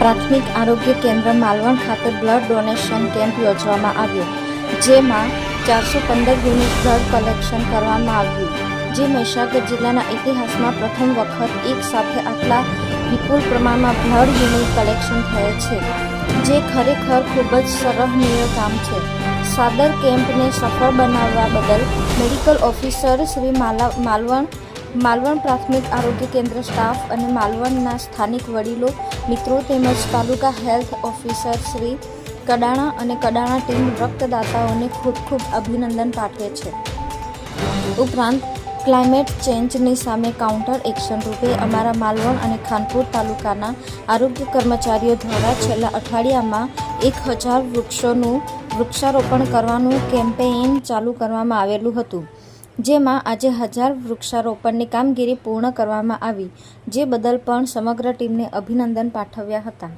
પ્રાથમિક આરોગ્ય કેન્દ્ર માલવણ ખાતે બ્લડ ડોનેશન કેમ્પ યોજવામાં આવ્યો, જેમાં 415 યુનિટ બ્લડ કલેક્શન કરવામાં આવ્યું, જે મહીસાગર જિલ્લાના ઇતિહાસમાં પ્રથમ વખત એક સાથે આટલા વિપુલ પ્રમાણમાં બ્લડ યુનિટ કલેક્શન થયે છે, જે ખરેખર ખૂબ જ સરાહનીય કામ છે. સાદર કેમ્પને સફળ બનાવવા બદલ મેડિકલ ઓફિસર શ્રી માલવણ પ્રાથમિક આરોગ્ય કેન્દ્ર સ્ટાફ અને માલવણના સ્થાનિક વડીલો, મિત્રો તેમજ તાલુકા હેલ્થ ઓફિસર શ્રી કડાણા અને કડાણા ટીમ રક્તદાતાઓને ખૂબ ખૂબ અભિનંદન પાઠવે છે. ઉપરાંત ક્લાઇમેટ ચેન્જની સામે કાઉન્ટર એક્શન રૂપે અમારા માલવણ અને ખાનપુર તાલુકાના આરોગ્ય કર્મચારીઓ દ્વારા છેલ્લા અઠવાડિયામાં 1000 વૃક્ષોનું વૃક્ષારોપણ કરવાનું કેમ્પેઇન ચાલુ કરવામાં આવેલું હતું, જેમાં આજે 1000 વૃક્ષારોપણની કામગીરી પૂર્ણ કરવામાં આવી, જે બદલ પણ સમગ્ર ટીમને અભિનંદન પાઠવ્યા હતા.